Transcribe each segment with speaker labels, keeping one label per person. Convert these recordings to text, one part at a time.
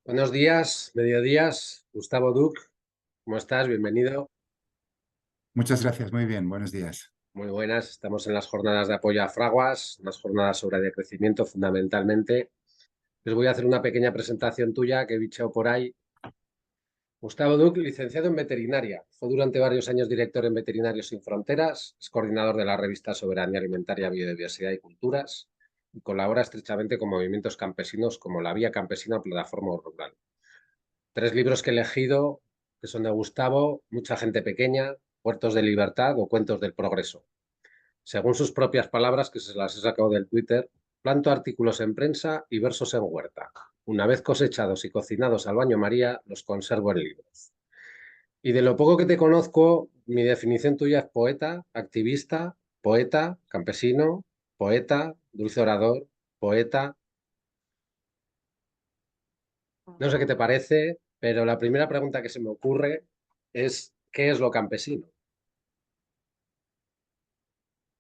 Speaker 1: Buenos días, mediodías. Gustavo Duc, ¿cómo estás? Bienvenido.
Speaker 2: Muchas gracias, muy bien, buenos días.
Speaker 1: Muy buenas. Estamos en las jornadas de apoyo a Fraguas, unas jornadas sobre decrecimiento fundamentalmente. Les voy a hacer una pequeña presentación tuya que he bichado por ahí. Gustavo Duc, licenciado en veterinaria. Fue durante varios años director en Veterinarios Sin Fronteras, es coordinador de la revista Soberanía Alimentaria, Biodiversidad y Culturas y colabora estrechamente con movimientos campesinos como la Vía Campesina o Plataforma Rural. Tres libros que he elegido, que son de Gustavo: Mucha gente pequeña, Puertos de Libertad o Cuentos del Progreso. Según sus propias palabras, que se las he sacado del Twitter, planto artículos en prensa y versos en huerta. Una vez cosechados y cocinados al baño María, los conservo en libros. Y de lo poco que te conozco, mi definición tuya es poeta, activista, poeta, campesino, poeta, dulce orador, poeta. No sé qué te parece, pero la primera pregunta que se me ocurre es: ¿qué es lo campesino?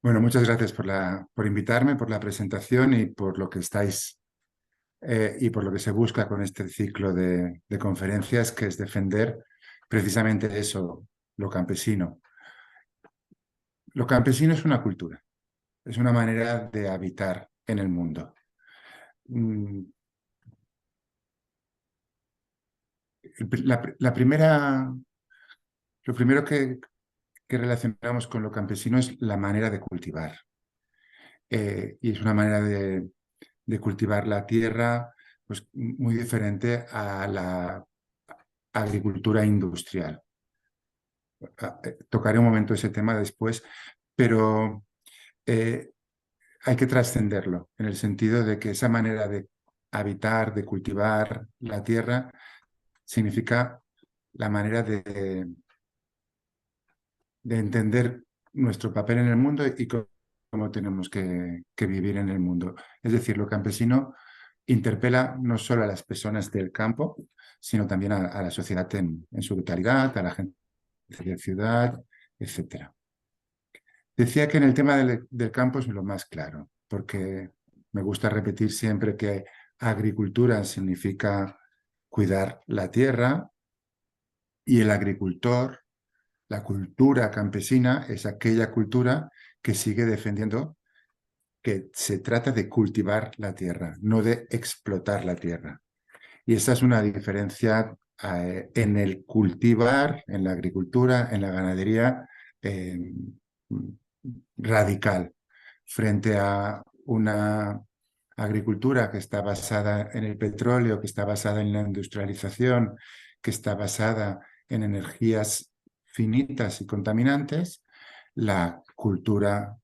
Speaker 2: Bueno, muchas gracias por invitarme, por la presentación y por lo que estáis y por lo que se busca con este ciclo de conferencias, que es defender precisamente eso, lo campesino. Lo campesino es una cultura, es una manera de habitar en el mundo. Mm, la primera, lo primero que relacionamos con lo campesino es la manera de cultivar. Y es una manera de cultivar la tierra pues, muy diferente a la agricultura industrial. Tocaré un momento ese tema después, pero eh, hay que trascenderlo en el sentido de que esa manera de habitar, de cultivar la tierra, significa la manera de entender nuestro papel en el mundo y cómo tenemos que vivir en el mundo. Es decir, lo campesino interpela no solo a las personas del campo, sino también a la sociedad en su totalidad, a la gente de ciudad, etcétera. Decía que en el tema del campo es lo más claro, porque me gusta repetir siempre que agricultura significa cuidar la tierra y el agricultor, la cultura campesina, es aquella cultura que sigue defendiendo que se trata de cultivar la tierra, no de explotar la tierra. Y esa es una diferencia en el cultivar, en la agricultura, en la ganadería, eh, radical, frente a una agricultura que está basada en el petróleo, que está basada en la industrialización, que está basada en energías finitas y contaminantes. La cultura,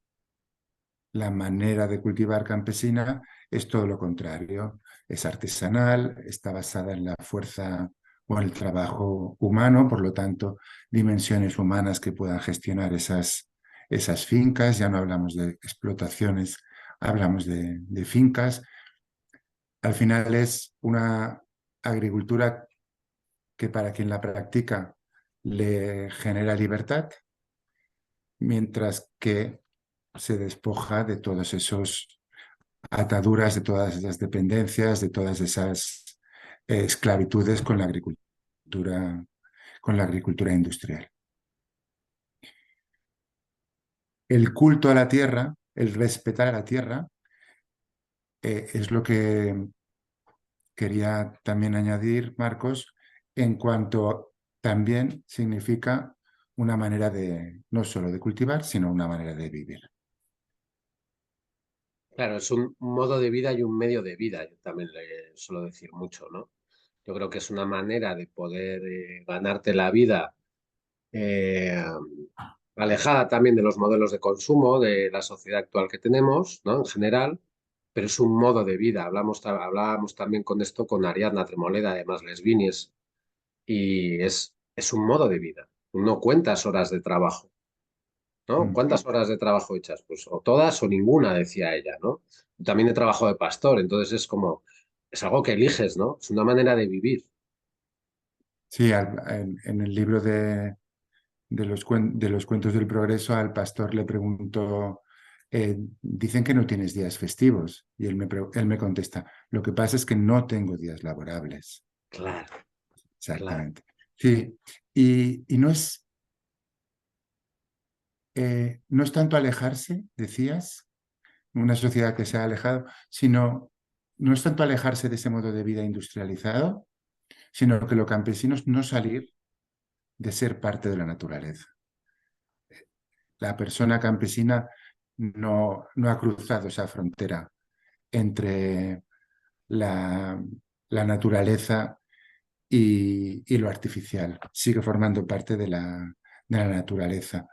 Speaker 2: la manera de cultivar campesina es todo lo contrario. Es artesanal, está basada en la fuerza o en el trabajo humano, por lo tanto, dimensiones humanas que puedan gestionar esas fincas. Ya no hablamos de explotaciones, hablamos de fincas. Al final es una agricultura que para quien la practica le genera libertad, mientras que se despoja de todos esos ataduras, de todas esas dependencias, de todas esas esclavitudes con la agricultura industrial. El culto a la tierra, el respetar a la tierra, es lo que quería también añadir, Marcos, en cuanto también significa una manera de, no solo de cultivar, sino una manera de vivir.
Speaker 1: Claro, es un modo de vida y un medio de vida, yo también le suelo decir mucho, ¿no? Yo creo que es una manera de poder ganarte la vida, eh, alejada también de los modelos de consumo de la sociedad actual que tenemos, ¿no? En general, pero es un modo de vida. Hablábamos también con esto con Ariadna Tremoleda, además lesbines, y es un modo de vida. No cuentas horas de trabajo, ¿no?
Speaker 2: Mm.
Speaker 1: ¿Cuántas horas de trabajo echas? Pues o todas o ninguna, decía ella, ¿no? También he trabajado de pastor, entonces es como, es algo que eliges, ¿no? Es una manera de vivir.
Speaker 2: Sí, en el libro de los cuentos del progreso, al pastor le preguntó, dicen que no tienes días festivos. Y él me contesta, lo que pasa es que no tengo días laborables.
Speaker 1: Claro, claro,
Speaker 2: Exactamente. Sí, y no es tanto alejarse, decías, una sociedad que se ha alejado, sino no es tanto alejarse de ese modo de vida industrializado, sino que lo campesino es no salir de ser parte de la naturaleza. La persona campesina no ha cruzado esa frontera entre la, la naturaleza y lo artificial. Sigue formando parte de la naturaleza.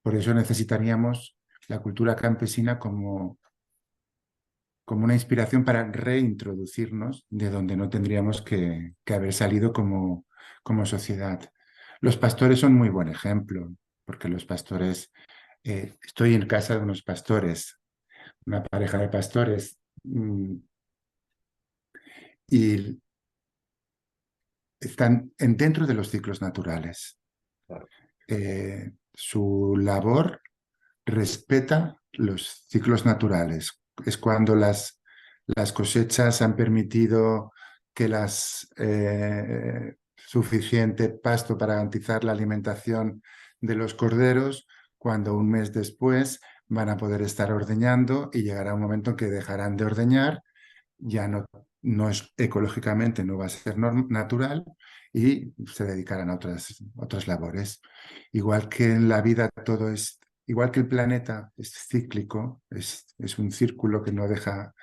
Speaker 2: Por eso necesitaríamos la cultura campesina como una inspiración para reintroducirnos de donde no tendríamos que haber salido como sociedad. Los pastores son muy buen ejemplo, porque los pastores, estoy en casa de unos pastores, una pareja de pastores, y están dentro de los ciclos naturales.
Speaker 1: claro.
Speaker 2: Su labor respeta los ciclos naturales. Es cuando las cosechas han permitido que las suficiente pasto para garantizar la alimentación de los corderos, cuando un mes después van a poder estar ordeñando y llegará un momento en que dejarán de ordeñar, ya no es ecológicamente, no va a ser natural y se dedicarán a otras labores. Igual que en la vida todo es, igual que el planeta es cíclico, es un círculo que no deja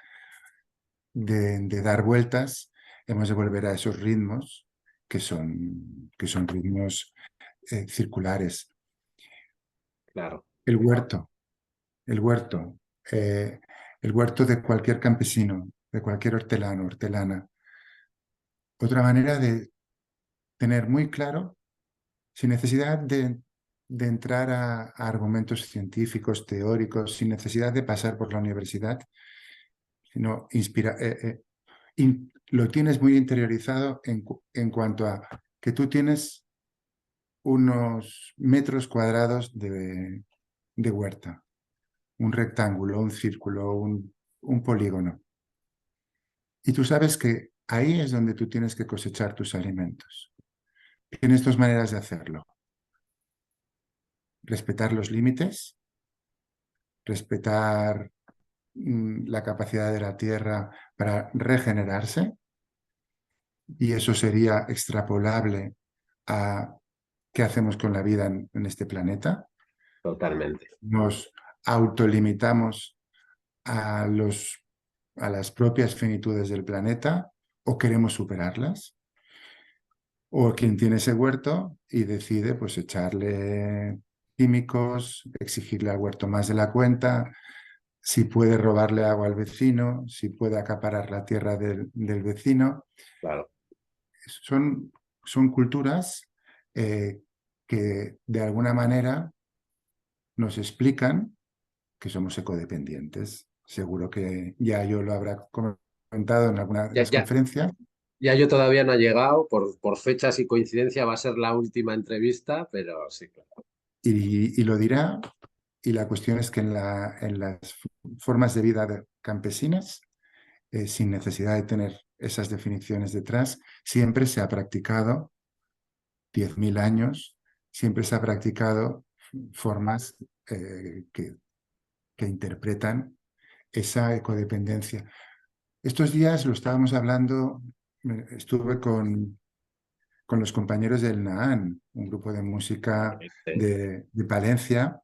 Speaker 2: de dar vueltas, hemos de volver a esos ritmos que son ritmos circulares.
Speaker 1: Claro.
Speaker 2: El huerto, el huerto, eh, el huerto de cualquier campesino, de cualquier hortelano, hortelana. Otra manera de tener muy claro, sin necesidad de entrar a argumentos científicos, teóricos, sin necesidad de pasar por la universidad, sino lo tienes muy interiorizado en cuanto a que tú tienes unos metros cuadrados de huerta, un rectángulo, un círculo, un polígono. Y tú sabes que ahí es donde tú tienes que cosechar tus alimentos. Tienes dos maneras de hacerlo: respetar los límites, respetar la capacidad de la tierra para regenerarse, y eso sería extrapolable a qué hacemos con la vida en este planeta.
Speaker 1: Totalmente.
Speaker 2: Nos autolimitamos a, a las propias finitudes del planeta o queremos superarlas. O quien tiene ese huerto y decide pues echarle químicos, exigirle al huerto más de la cuenta, si puede robarle agua al vecino, si puede acaparar la tierra del vecino.
Speaker 1: Claro.
Speaker 2: Son, son culturas que de alguna manera nos explican que somos ecodependientes. Seguro que ya yo lo habrá comentado en alguna de
Speaker 1: Ya,
Speaker 2: las
Speaker 1: ya,
Speaker 2: conferencias.
Speaker 1: ya yo todavía no he llegado, por fechas y coincidencia va a ser la última entrevista, pero sí, claro.
Speaker 2: Y lo dirá. Y la cuestión es que en las formas de vida campesinas, sin necesidad de tener esas definiciones detrás, siempre se ha practicado 10.000 años, siempre se ha practicado formas que interpretan esa ecodependencia. Estos días lo estábamos hablando, estuve con los compañeros del Nahán, un grupo de música de Palencia.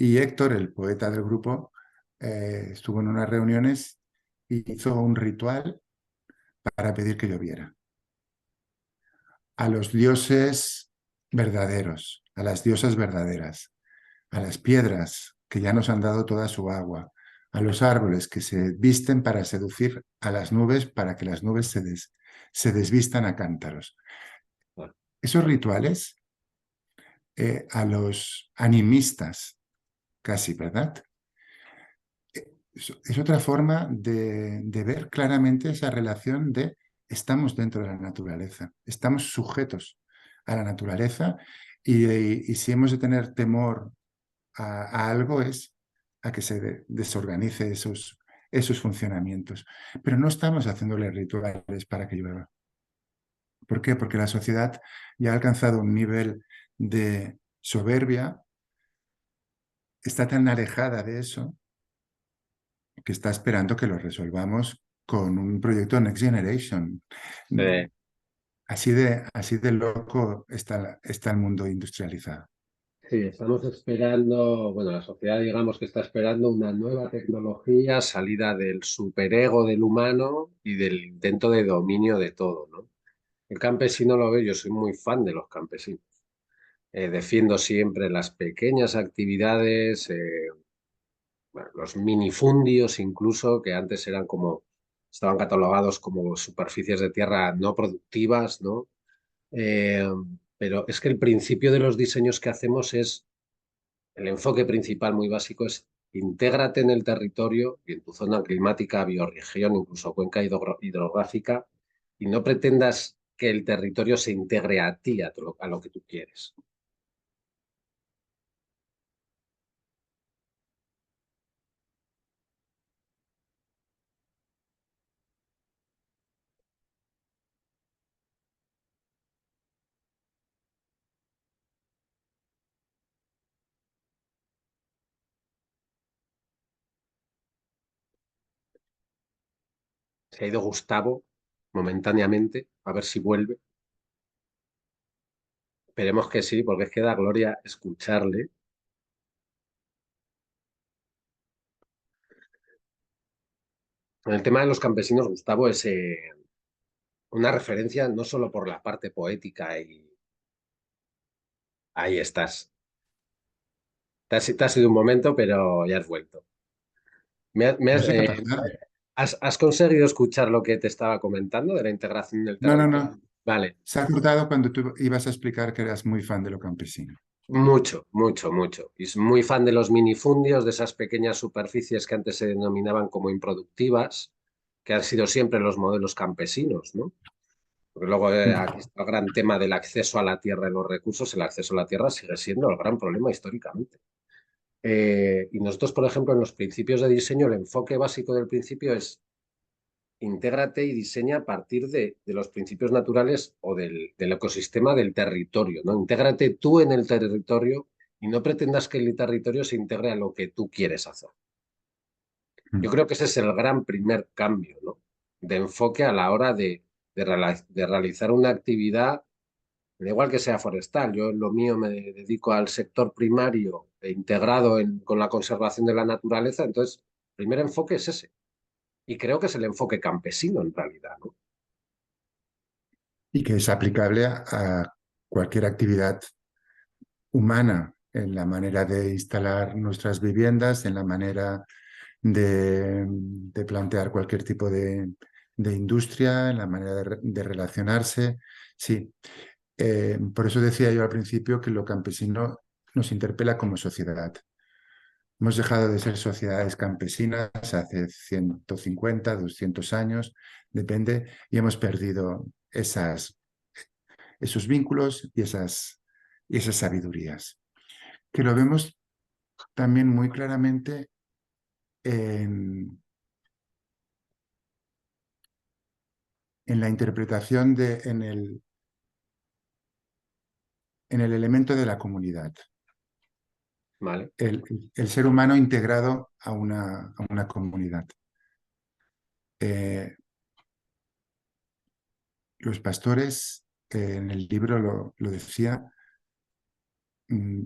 Speaker 2: Y Héctor, el poeta del grupo, estuvo en unas reuniones y hizo un ritual para pedir que lloviera. A los dioses verdaderos, a las diosas verdaderas, a las piedras que ya nos han dado toda su agua, a los árboles que se visten para seducir a las nubes para que las nubes se desvistan a cántaros.
Speaker 1: Bueno,
Speaker 2: Esos rituales, a los animistas, casi, ¿verdad? Es otra forma de ver claramente esa relación de estamos dentro de la naturaleza, estamos sujetos a la naturaleza y si hemos de tener temor a algo es a que se desorganice esos funcionamientos. Pero no estamos haciéndole rituales para que llueva. ¿Por qué? Porque la sociedad ya ha alcanzado un nivel de soberbia, está tan alejada de eso, que está esperando que lo resolvamos con un proyecto Next Generation.
Speaker 1: Eh,
Speaker 2: Así de loco está el mundo industrializado.
Speaker 1: Sí, estamos esperando, bueno, la sociedad digamos que está esperando una nueva tecnología salida del superego del humano y del intento de dominio de todo, ¿no? El campesino lo ve, yo soy muy fan de los campesinos. Defiendo siempre las pequeñas actividades, bueno, los minifundios incluso, que antes eran como, estaban catalogados como superficies de tierra no productivas, ¿no? Eh, pero es que el principio de los diseños que hacemos es el enfoque principal muy básico es intégrate en el territorio y en tu zona climática, biorregión, incluso cuenca hidrográfica, y no pretendas que el territorio se integre a ti, a lo que tú quieres. Se ha ido Gustavo momentáneamente, a ver si vuelve. Esperemos que sí, porque es que da gloria escucharle. En el tema de los campesinos, Gustavo es una referencia no solo por la parte poética y ahí estás. Te has ido un momento, pero ya has vuelto.
Speaker 2: No sé qué ha pasado.
Speaker 1: ¿Has conseguido escuchar lo que te estaba comentando de la integración del
Speaker 2: No, no,
Speaker 1: territorio?
Speaker 2: no.
Speaker 1: Vale,
Speaker 2: Se ha cortado cuando tú ibas a explicar que eras muy fan de lo campesino.
Speaker 1: mucho, mucho, mucho. Y es muy fan de los minifundios, de esas pequeñas superficies que antes se denominaban como improductivas, que han sido siempre los modelos campesinos, ¿no? Porque luego aquí está el gran tema del acceso a la tierra y los recursos. El acceso a la tierra sigue siendo el gran problema históricamente. Y nosotros, por ejemplo, en los principios de diseño, el enfoque básico del principio es intégrate y diseña a partir de los principios naturales o del ecosistema del territorio, ¿no? Intégrate tú en el territorio y no pretendas que el territorio se integre a lo que tú quieres hacer. Yo creo que ese es el gran primer cambio, ¿no? De enfoque a la hora de realizar una actividad, me da igual que sea forestal, yo en lo mío me dedico al sector primario e integrado con la conservación de la naturaleza, entonces, el primer enfoque es ese. Y creo que es el enfoque campesino en realidad, ¿no?
Speaker 2: Y que es aplicable a cualquier actividad humana, en la manera de instalar nuestras viviendas, en la manera de plantear cualquier tipo de industria, en la manera de relacionarse. Sí, por eso decía yo al principio que lo campesino nos interpela como sociedad. Hemos dejado de ser sociedades campesinas hace 150, 200 años, depende, y hemos perdido esos vínculos y esas sabidurías, que lo vemos también muy claramente en, en la interpretación en el elemento de la comunidad,
Speaker 1: ¿Vale?
Speaker 2: el ser humano integrado a una comunidad. Los pastores, en el libro lo decía,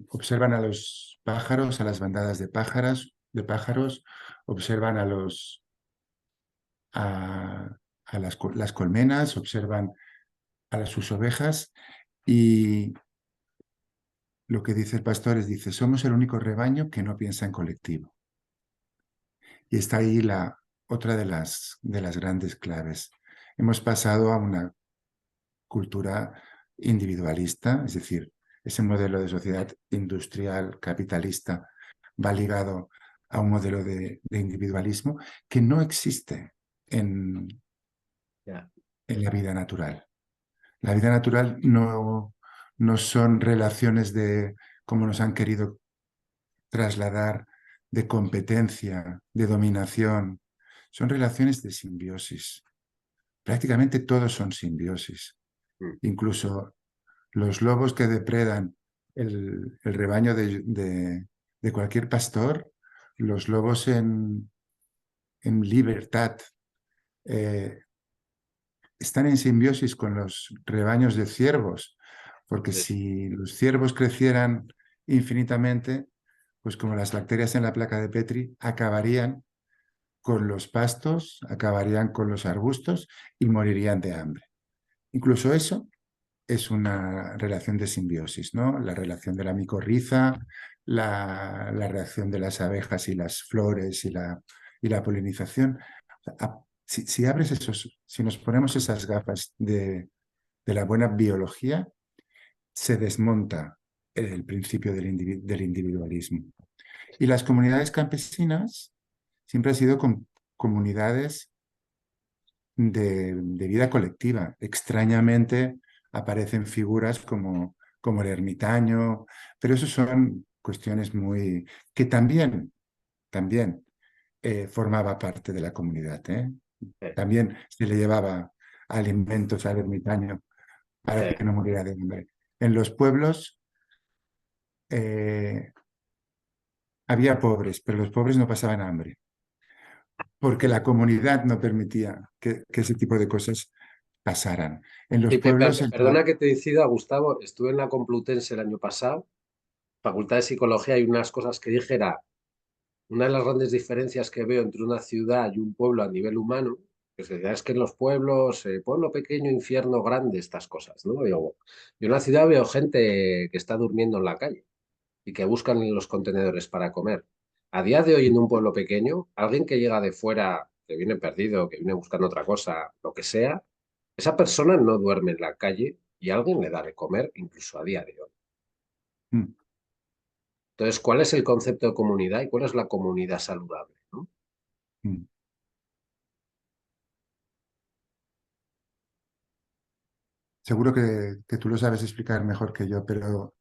Speaker 2: observan a los pájaros, a las bandadas de pájaros, observan a las colmenas, observan a sus ovejas y lo que dice el pastor es, dice, somos el único rebaño que no piensa en colectivo. Y está ahí otra de las grandes claves. Hemos pasado a una cultura individualista, es decir, ese modelo de sociedad industrial, capitalista, va ligado a un modelo de individualismo que no existe en,
Speaker 1: Ya.
Speaker 2: en la vida natural. La vida natural no son relaciones de, como nos han querido trasladar, de competencia, de dominación, son relaciones de simbiosis. Prácticamente todos son simbiosis. Incluso los lobos que depredan el rebaño de cualquier pastor, los lobos en libertad, están en simbiosis con los rebaños de ciervos, porque
Speaker 1: Sí.
Speaker 2: si los ciervos crecieran infinitamente, pues como las bacterias en la placa de Petri, acabarían con los pastos, acabarían con los arbustos y morirían de hambre. Incluso eso es una relación de simbiosis, ¿no? La relación de la micorriza, la reacción de las abejas y las flores y la polinización. Si abres si nos ponemos esas gafas de la buena biología, se desmonta el principio del individualismo. Y las comunidades campesinas siempre han sido comunidades de vida colectiva. Extrañamente aparecen figuras como el ermitaño, pero eso son cuestiones muy que también formaba parte de la comunidad, ¿eh?
Speaker 1: Sí.
Speaker 2: También se le llevaba alimentos al ermitaño para
Speaker 1: Sí.
Speaker 2: que no muriera de hambre. En los pueblos eh, había pobres, pero los pobres no pasaban hambre, porque la comunidad no permitía que ese tipo de cosas pasaran. En los
Speaker 1: Y
Speaker 2: pueblos
Speaker 1: perdona que te incida, Gustavo, estuve en la Complutense el año pasado, Facultad de Psicología, y unas cosas que dije era, una de las grandes diferencias que veo entre una ciudad y un pueblo a nivel humano, que se decía, es que en los pueblos, pueblo pequeño, infierno grande, estas cosas, ¿no? Yo en una ciudad veo gente que está durmiendo en la calle y que buscan en los contenedores para comer. A día de hoy, en un pueblo pequeño, alguien que llega de fuera, que viene perdido, que viene buscando otra cosa, lo que sea, esa persona no duerme en la calle y alguien le da de comer incluso a día de hoy.
Speaker 2: mm,
Speaker 1: Entonces, ¿cuál es el concepto de comunidad y cuál es la comunidad saludable, ¿no?
Speaker 2: mm. Seguro que tú lo sabes explicar mejor que yo, pero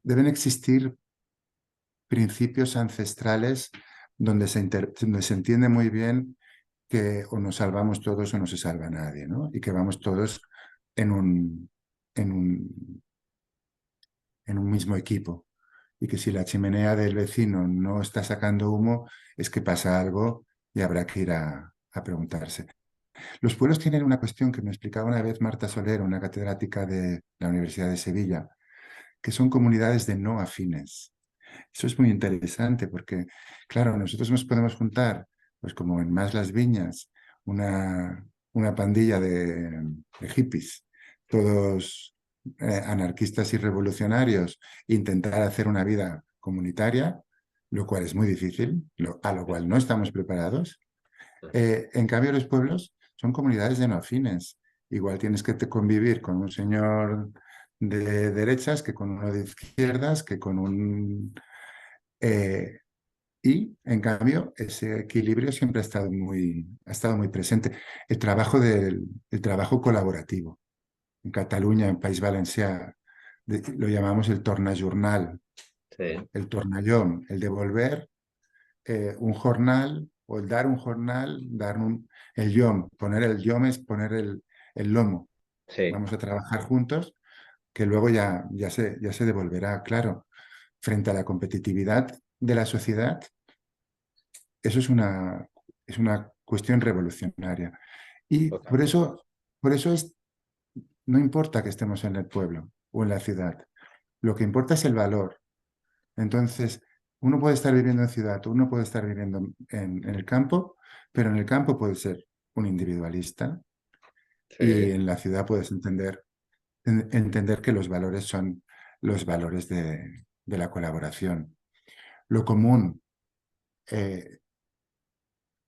Speaker 2: deben existir principios ancestrales donde se entiende muy bien que o nos salvamos todos o no se salva nadie, ¿no? Y que vamos todos en en un, en un mismo equipo. Y que si la chimenea del vecino no está sacando humo, es que pasa algo y habrá que ir a preguntarse. Los pueblos tienen una cuestión que me explicaba una vez Marta Soler, una catedrática de la Universidad de Sevilla, que son comunidades de no afines. Eso es muy interesante porque, claro, nosotros nos podemos juntar, pues como en Más las Viñas, una pandilla de hippies, todos anarquistas y revolucionarios, intentar hacer una vida comunitaria, lo cual es muy difícil, a lo cual no estamos preparados. En cambio, los pueblos son comunidades de no afines. Igual tienes que convivir con un señor de derechas que con uno de izquierdas, que con un... eh, y, en cambio, ese equilibrio siempre ha estado muy presente. El trabajo colaborativo. En Cataluña, en País Valencià, lo llamamos el tornajornal,
Speaker 1: Sí,
Speaker 2: el tornallón, el devolver un jornal o el dar un jornal, el yom. Poner el yom es poner el lomo.
Speaker 1: sí,
Speaker 2: Vamos a trabajar juntos, que luego ya se devolverá, claro. Frente a la competitividad de la sociedad, eso es una cuestión revolucionaria. Y
Speaker 1: totalmente.
Speaker 2: por eso no importa que estemos en el pueblo o en la ciudad, lo que importa es el valor. Entonces, uno puede estar viviendo en ciudad, uno puede estar viviendo en el campo, pero en el campo puede ser un individualista y
Speaker 1: Sí,
Speaker 2: en la ciudad puedes entender que los valores son los valores de la colaboración. Lo común, eh,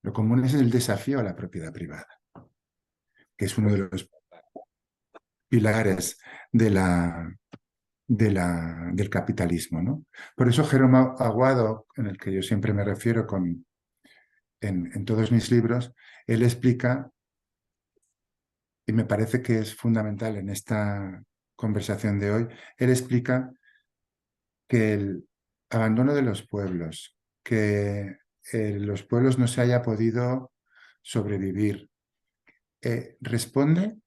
Speaker 2: lo común es el desafío a la propiedad privada, que es uno de
Speaker 1: pues,
Speaker 2: los pilares de del capitalismo, ¿no? Por eso Jerónimo Aguado, en el que yo siempre me refiero en todos mis libros, él explica, y me parece que es fundamental en esta conversación de hoy, él explica que el abandono de los pueblos, que los pueblos no se haya podido sobrevivir. Responde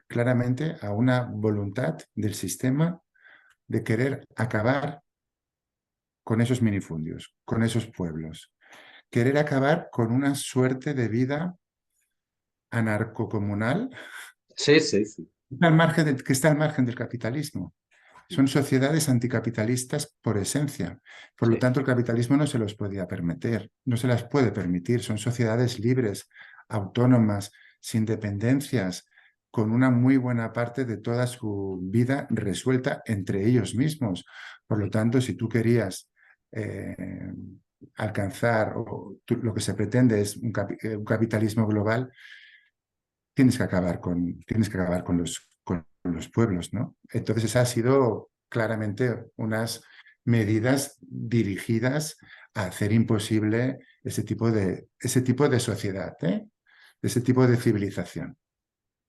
Speaker 2: claramente a una voluntad del sistema de querer acabar con esos minifundios, con esos pueblos, querer acabar con una suerte de vida anarcocomunal
Speaker 1: Sí, sí, sí.
Speaker 2: que está al margen del capitalismo. Son sociedades anticapitalistas por esencia. Por lo
Speaker 1: Sí.
Speaker 2: tanto, el capitalismo no se los podía permitir, no se las puede permitir. Son sociedades libres, autónomas, sin dependencias, con una muy buena parte de toda su vida resuelta entre ellos mismos. Por lo tanto, si tú querías eh, alcanzar, lo que se pretende es un capitalismo global, tienes que acabar con los pueblos, ¿no? Entonces, esa ha sido claramente unas medidas dirigidas a hacer imposible ese tipo de sociedad, ¿eh? Ese tipo de civilización.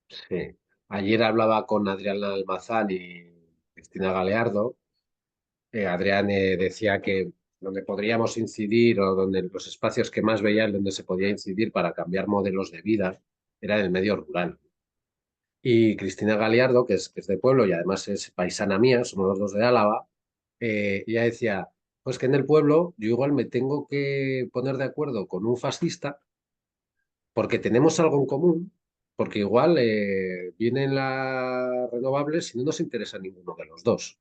Speaker 1: Sí. Ayer hablaba con Adrián Almazán y Cristina Galeardo. Adrián decía que donde podríamos incidir o donde los espacios que más veía donde se podía incidir para cambiar modelos de vida era en el medio rural. Y Cristina Galiardo, que es de pueblo y además es paisana mía, somos los dos de Álava, ella decía, pues que en el pueblo yo igual me tengo que poner de acuerdo con un fascista porque tenemos algo en común, porque igual vienen las renovables y no nos interesa ninguno de los dos.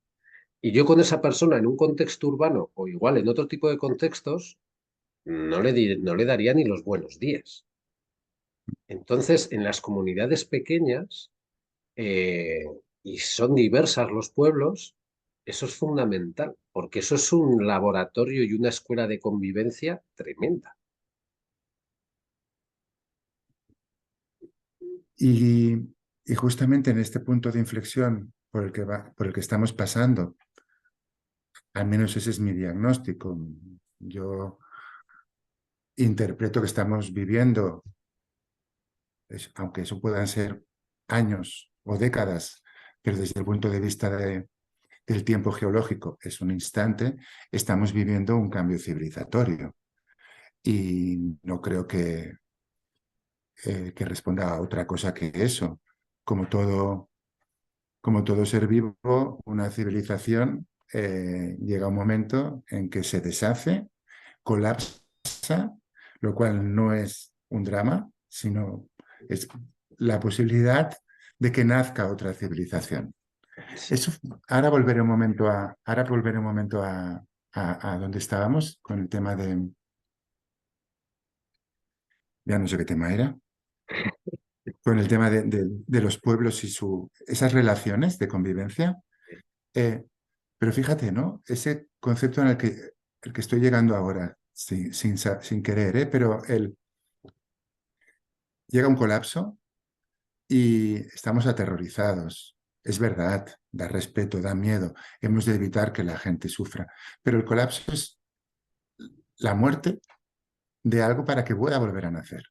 Speaker 1: Y yo con esa persona en un contexto urbano o igual en otro tipo de contextos, no le daría ni los buenos días. Entonces, en las comunidades pequeñas, eh, y son diversas los pueblos, eso es fundamental, porque eso es un laboratorio y una escuela de convivencia tremenda.
Speaker 2: Y, y justamente en este punto de inflexión por el que estamos pasando, al menos ese es mi diagnóstico. Yo interpreto que estamos viviendo, aunque eso puedan ser años o décadas, pero desde el punto de vista del tiempo geológico es un instante, estamos viviendo un cambio civilizatorio. Y no creo que responda a otra cosa que eso. Como todo, como todo ser vivo, una civilización llega un momento en que se deshace, colapsa, lo cual no es un drama, sino es la posibilidad de que nazca otra civilización.
Speaker 1: Sí.
Speaker 2: Eso, ahora volveré un momento a donde estábamos con el tema ya no sé qué tema era, con el tema de los pueblos y esas relaciones de convivencia. Eh, pero fíjate, ¿no? Ese concepto en el que estoy llegando ahora, sin querer, ¿eh? Pero llega un colapso y estamos aterrorizados. Es verdad, da respeto, da miedo. Hemos de evitar que la gente sufra. Pero el colapso es la muerte de algo para que pueda volver a nacer.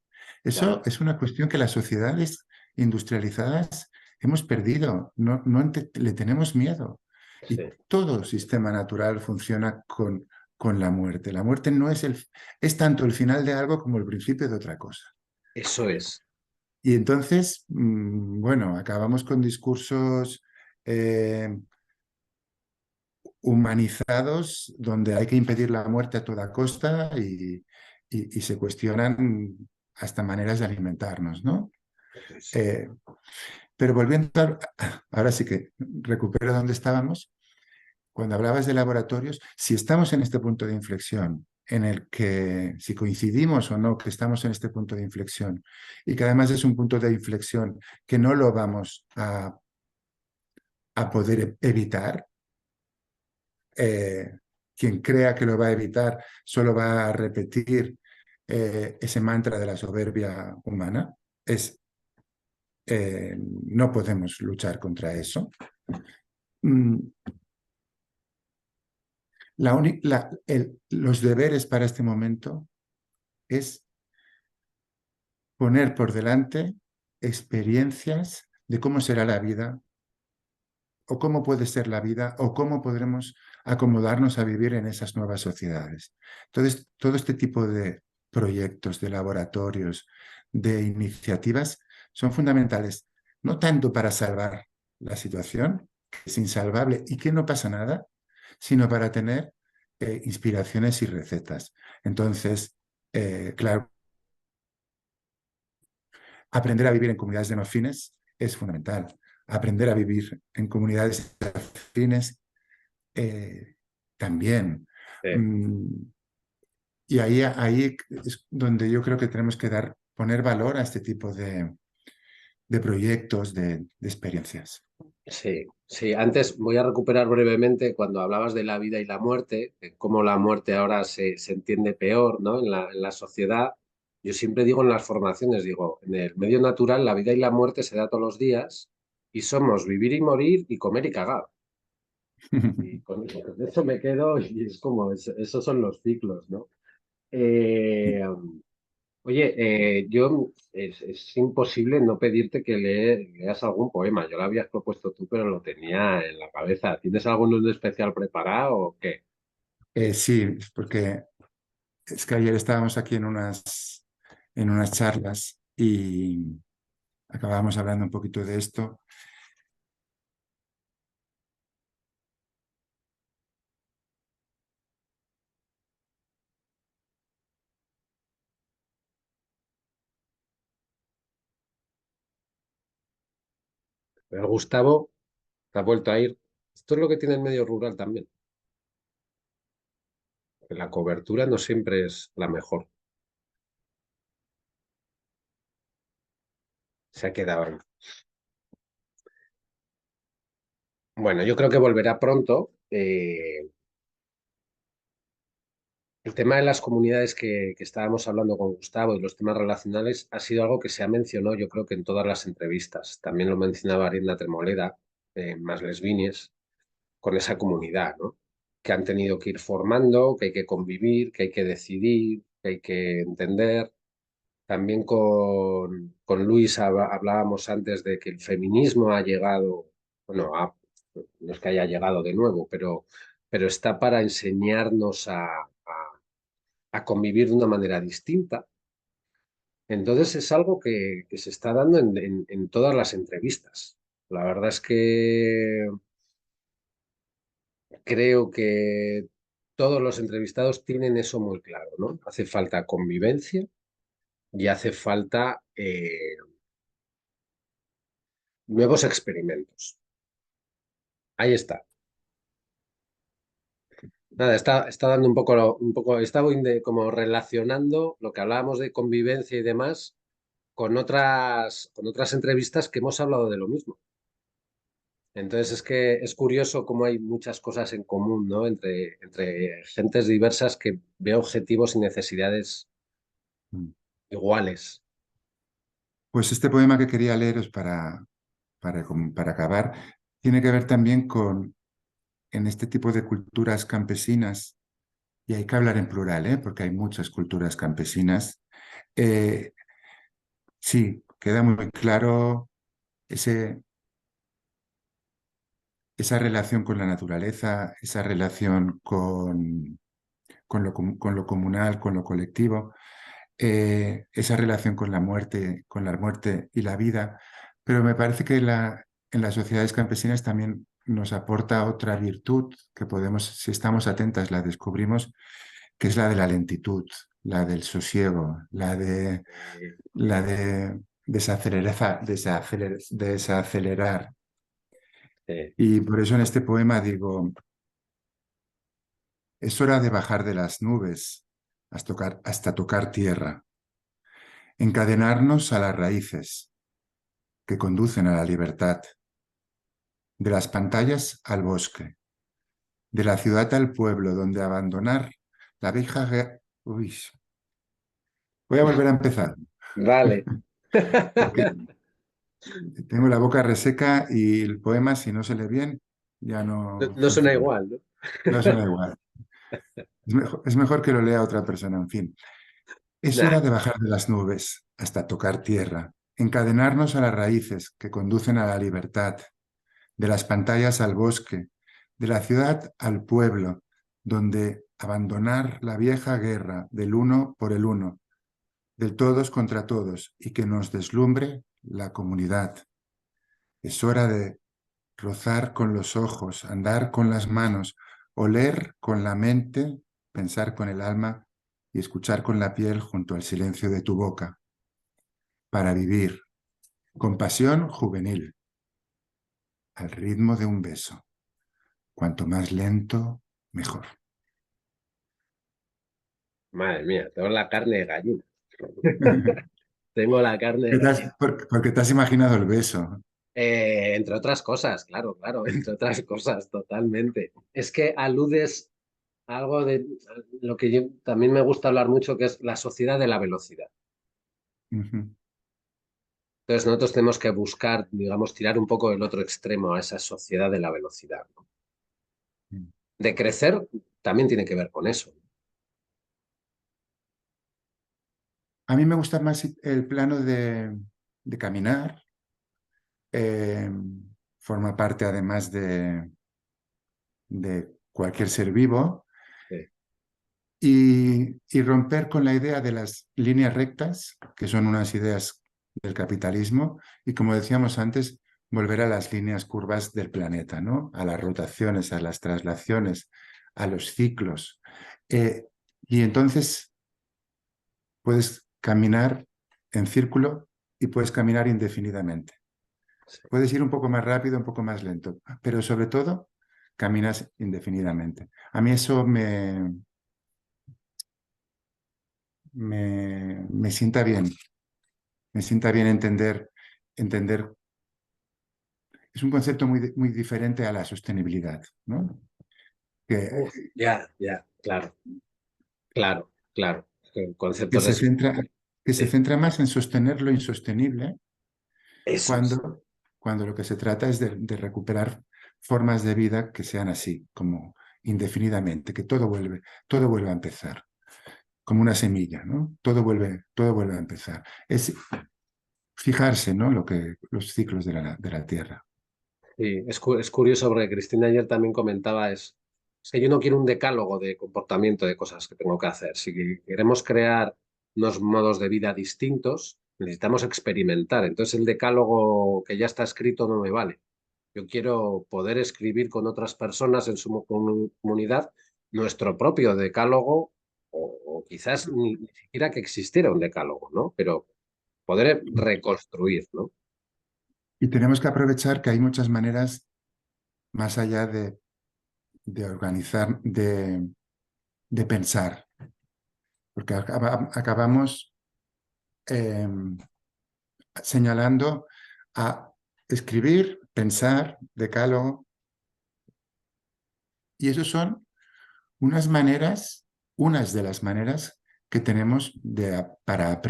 Speaker 1: Ya,
Speaker 2: Eso es una cuestión que las sociedades industrializadas hemos perdido, le tenemos miedo.
Speaker 1: sí,
Speaker 2: Y todo sistema natural funciona con la muerte. La muerte no es tanto el final de algo como el principio de otra cosa.
Speaker 1: eso es.
Speaker 2: Y entonces, bueno, acabamos con discursos eh, humanizados donde hay que impedir la muerte a toda costa y se cuestionan hasta maneras de alimentarnos, ¿no?
Speaker 1: Sí.
Speaker 2: Eh, pero ahora sí que recupero donde estábamos. Cuando hablabas de laboratorios, si estamos en este punto de inflexión, en el que si coincidimos o no que estamos en este punto de inflexión y que además es un punto de inflexión que no lo vamos a poder evitar, eh, quien crea que lo va a evitar solo va a repetir ese mantra de la soberbia humana. No podemos luchar contra eso. Mm, los deberes para este momento es poner por delante experiencias de cómo será la vida o cómo puede ser la vida o cómo podremos acomodarnos a vivir en esas nuevas sociedades. Entonces, todo este tipo de proyectos, de laboratorios, de iniciativas son fundamentales, no tanto para salvar la situación, que es insalvable y que no pasa nada, sino para tener inspiraciones y recetas. Entonces, claro, aprender a vivir en comunidades de no afines es fundamental. Aprender a vivir en comunidades afines también.
Speaker 1: Eh,
Speaker 2: Mm, y ahí es donde yo creo que tenemos que poner valor a este tipo de proyectos, de experiencias.
Speaker 1: Sí, sí. Antes voy a recuperar brevemente cuando hablabas de la vida y la muerte, de cómo la muerte ahora se entiende peor, ¿no? En la sociedad. Yo siempre digo en las formaciones, digo, en el medio natural la vida y la muerte se da todos los días y somos vivir y morir y comer y cagar. Y con eso me quedo y es como, esos son los ciclos, ¿no? Eh, Oye, es imposible no pedirte que leas algún poema. Yo lo habías propuesto tú, pero lo tenía en la cabeza. ¿Tienes alguno en especial preparado o qué?
Speaker 2: Sí, porque es que ayer estábamos aquí en unas charlas y acabábamos hablando un poquito de esto.
Speaker 1: Pero Gustavo, te ha vuelto a ir. Esto es lo que tiene el medio rural también. Que la cobertura no siempre es la mejor. Se ha quedado ahí. Bueno, yo creo que volverá pronto. El tema de las comunidades que estábamos hablando con Gustavo y los temas relacionales ha sido algo que se ha mencionado, yo creo que en todas las entrevistas. También lo mencionaba Ariadna Tremoleda, más lesbines, con esa comunidad, ¿no? Que han tenido que ir formando, que hay que convivir, que hay que decidir, que hay que entender. También con Luis hablábamos antes de que el feminismo ha llegado, bueno, no es que haya llegado de nuevo, pero está para enseñarnos a convivir de una manera distinta. Entonces es algo que se está dando en todas las entrevistas. La verdad es que creo que todos los entrevistados tienen eso muy claro, ¿no? Hace falta convivencia y hace falta nuevos experimentos. Ahí está. Nada, está dando estaba como relacionando lo que hablábamos de convivencia y demás con otras entrevistas que hemos hablado de lo mismo. Entonces es que es curioso cómo hay muchas cosas en común, ¿no? Entre gentes diversas que ve objetivos y necesidades iguales.
Speaker 2: Pues este poema que quería leeros para acabar tiene que ver también en este tipo de culturas campesinas, y hay que hablar en plural, ¿eh? Porque hay muchas culturas campesinas. Eh, sí, queda muy claro ese, esa relación con la naturaleza, esa relación con lo comunal, con lo colectivo, esa relación con la muerte y la vida. Pero me parece que en las sociedades campesinas también nos aporta otra virtud que podemos, si estamos atentas, la descubrimos, que es la de la lentitud, la del sosiego,
Speaker 1: Eh,
Speaker 2: la de desacelerar.
Speaker 1: eh,
Speaker 2: Y por eso en este poema digo, es hora de bajar de las nubes hasta tocar tierra, encadenarnos a las raíces que conducen a la libertad, de las pantallas al bosque, de la ciudad al pueblo, donde abandonar la vieja... Uy, voy a volver a empezar,
Speaker 1: Vale.
Speaker 2: porque tengo la boca reseca y el poema, si no se lee bien, ya
Speaker 1: No,
Speaker 2: no
Speaker 1: no suena
Speaker 2: funciona.
Speaker 1: igual, ¿no?
Speaker 2: No suena igual. Es mejor que lo lea otra persona, en fin. Es
Speaker 1: Nah,
Speaker 2: hora de bajar de las nubes hasta tocar tierra, encadenarnos a las raíces que conducen a la libertad, de las pantallas al bosque, de la ciudad al pueblo, donde abandonar la vieja guerra del uno por el uno, del todos contra todos, y que nos deslumbre la comunidad. Es hora de rozar con los ojos, andar con las manos, oler con la mente, pensar con el alma y escuchar con la piel junto al silencio de tu boca, para vivir con pasión juvenil, al ritmo de un beso. Cuanto más lento, mejor.
Speaker 1: Madre mía, tengo la carne de gallina. Tengo la carne de gallina.
Speaker 2: Porque te has imaginado el beso.
Speaker 1: Entre otras cosas, claro, claro, entre otras cosas, totalmente. Es que aludes a algo de lo que también me gusta hablar mucho, que es la sociedad de la velocidad.
Speaker 2: Ujú.
Speaker 1: Entonces nosotros tenemos que buscar, digamos, tirar un poco del otro extremo a esa sociedad de la velocidad, ¿no? De crecer también tiene que ver con eso.
Speaker 2: A mí me gusta más el plano de caminar. eh, Forma parte además de cualquier ser vivo.
Speaker 1: Sí,
Speaker 2: Y romper con la idea de las líneas rectas, que son unas ideas del capitalismo, y como decíamos antes, volver a las líneas curvas del planeta, ¿no? A las rotaciones, a las traslaciones, a los ciclos. Eh, y entonces puedes caminar en círculo y puedes caminar indefinidamente.
Speaker 1: sí.
Speaker 2: Puedes ir un poco más rápido, un poco más lento, pero sobre todo caminas indefinidamente. A mí eso me sienta bien. Me sienta bien entender. Es un concepto muy diferente a la sostenibilidad, ¿no? Que,
Speaker 1: Uf, ya, ya, claro, claro, claro.
Speaker 2: que
Speaker 1: Conceptos
Speaker 2: se
Speaker 1: de...
Speaker 2: centra, que se
Speaker 1: Sí,
Speaker 2: centra más en sostener lo insostenible
Speaker 1: eso es.
Speaker 2: cuando lo que se trata es de recuperar formas de vida que sean así, como indefinidamente, que todo vuelve a empezar, como una semilla, ¿no? Todo vuelve a empezar. Es fijarse, ¿no? Los ciclos de la Tierra.
Speaker 1: Sí, es curioso porque Cristina ayer también comentaba, es que yo no quiero un decálogo de comportamiento, de cosas que tengo que hacer. Si queremos crear unos modos de vida distintos, necesitamos experimentar. Entonces el decálogo que ya está escrito no me vale. Yo quiero poder escribir con otras personas en su comunidad nuestro propio decálogo o quizás ni siquiera que existiera un decálogo, ¿no? Pero poder reconstruir, ¿no?
Speaker 2: Y tenemos que aprovechar que hay muchas maneras más allá de organizar, de pensar, porque acabamos eh, señalando a escribir, pensar, decálogo, y eso son unas maneras, unas de las maneras que tenemos para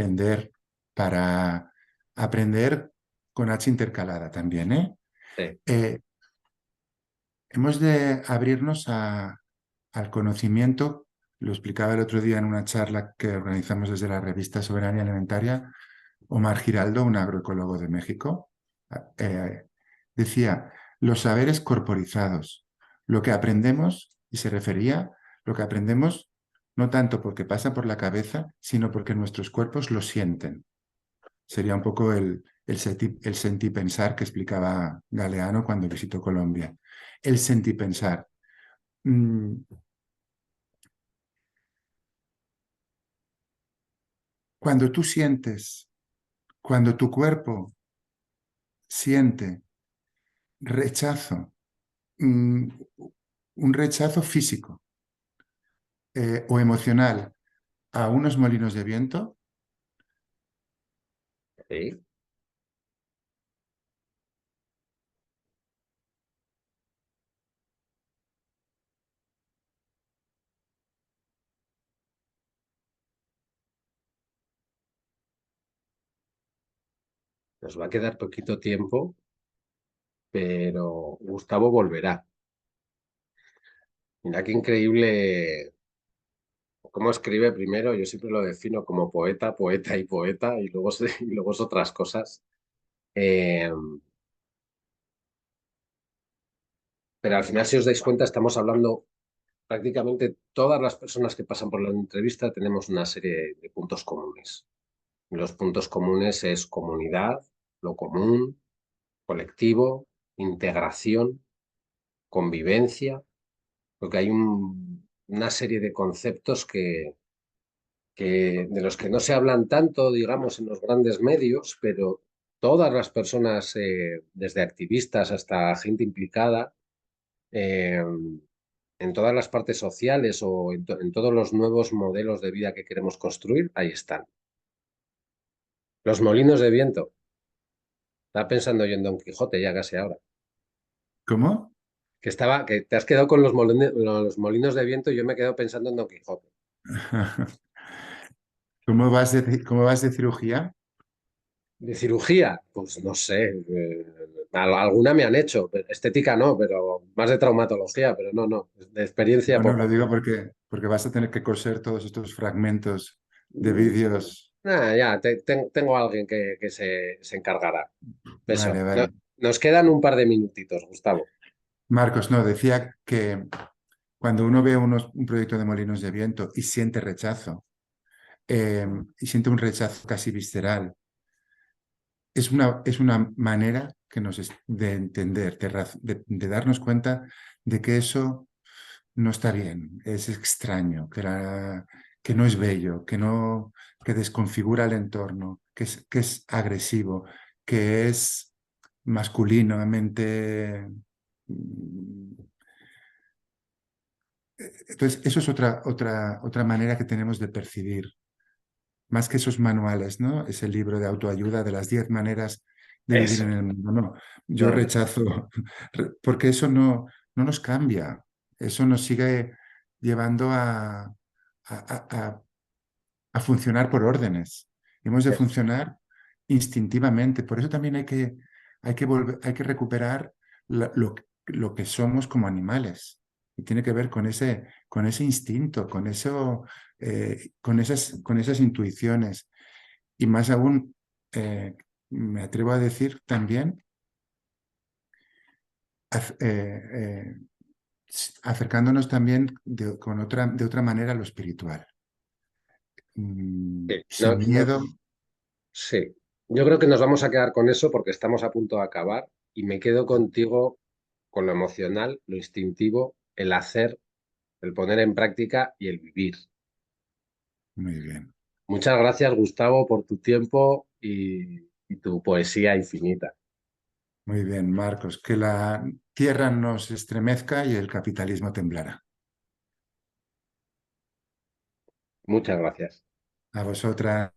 Speaker 2: para aprender con H intercalada también, ¿eh?
Speaker 1: Sí,
Speaker 2: Eh, Hemos de abrirnos al conocimiento. Lo explicaba el otro día en una charla que organizamos desde la revista Soberanía Alimentaria. Omar Giraldo, un agroecólogo de México, eh, decía, los saberes corporizados, lo que aprendemos, y se refería, lo que aprendemos no tanto porque pasa por la cabeza, sino porque nuestros cuerpos lo sienten. Sería un poco el sentipensar que explicaba Galeano cuando visitó Colombia. El sentipensar. Mm, Cuando tú sientes, cuando tu cuerpo siente rechazo, mm, un rechazo físico o emocional a unos molinos de viento,
Speaker 1: sí. Nos va a quedar poquito tiempo, pero Gustavo volverá. Mira qué increíble cómo escribe primero. Yo siempre lo defino como poeta, poeta y poeta, y luego, y luego es otras cosas. Eh, pero al final, si os dais cuenta, estamos hablando prácticamente todas las personas que pasan por la entrevista tenemos una serie de puntos comunes. Los puntos comunes es comunidad, lo común, colectivo, integración, convivencia, porque hay una serie de conceptos de los que no se hablan tanto, digamos, en los grandes medios, pero todas las personas, desde activistas hasta gente implicada, eh, en todas las partes sociales o en todos los nuevos modelos de vida que queremos construir, ahí están. Los molinos de viento. Estaba pensando yo en Don Quijote ya casi ahora.
Speaker 2: ¿Cómo?
Speaker 1: Que te has quedado con los molinos de viento y yo me he quedado pensando en Don Quijote.
Speaker 2: Cómo vas de cirugía?
Speaker 1: De cirugía, pues no sé, alguna me han hecho, estética no, pero más de traumatología, pero no, de experiencia
Speaker 2: No, no,
Speaker 1: poca.
Speaker 2: lo digo porque vas a tener que coser todos estos fragmentos de
Speaker 1: Mm,
Speaker 2: vídeos.
Speaker 1: ya, tengo a alguien que se encargará. Eso,
Speaker 2: Vale, vale.
Speaker 1: nos quedan un par de minutitos, Gustavo.
Speaker 2: Marcos, no, decía que cuando uno ve un proyecto de molinos de viento y siente rechazo, y siente un rechazo casi visceral, es una manera de entender, de darnos cuenta de que eso no está bien, es extraño, que no es bello, que desconfigura el entorno, que es agresivo, que es masculinamente. mm, Entonces, eso es otra manera que tenemos de percibir, más que esos manuales, ¿no? Ese libro de autoayuda de las 10 maneras de vivir
Speaker 1: Eso.
Speaker 2: en el mundo. No, yo
Speaker 1: No, no.
Speaker 2: rechazo, porque eso no nos cambia, eso nos sigue llevando a- a funcionar por órdenes. Hemos de
Speaker 1: Eso.
Speaker 2: funcionar instintivamente. Por eso también hay que recuperar lo que somos como animales. Y tiene que ver con ese instinto, con esas intuiciones. Y más aún, me atrevo a decir también, ac- eh, eh, acercándonos también de otra manera a lo espiritual.
Speaker 1: Sí,
Speaker 2: Sin miedo.
Speaker 1: sí. Yo creo que nos vamos a quedar con eso porque estamos a punto de acabar y me quedo contigo con lo emocional, lo instintivo, el hacer, el poner en práctica y el vivir.
Speaker 2: Muy bien.
Speaker 1: Muchas gracias, Gustavo, por tu tiempo y tu poesía infinita.
Speaker 2: Muy bien, Marcos. Que la tierra nos estremezca y el capitalismo temblará.
Speaker 1: Muchas gracias.
Speaker 2: A vosotras.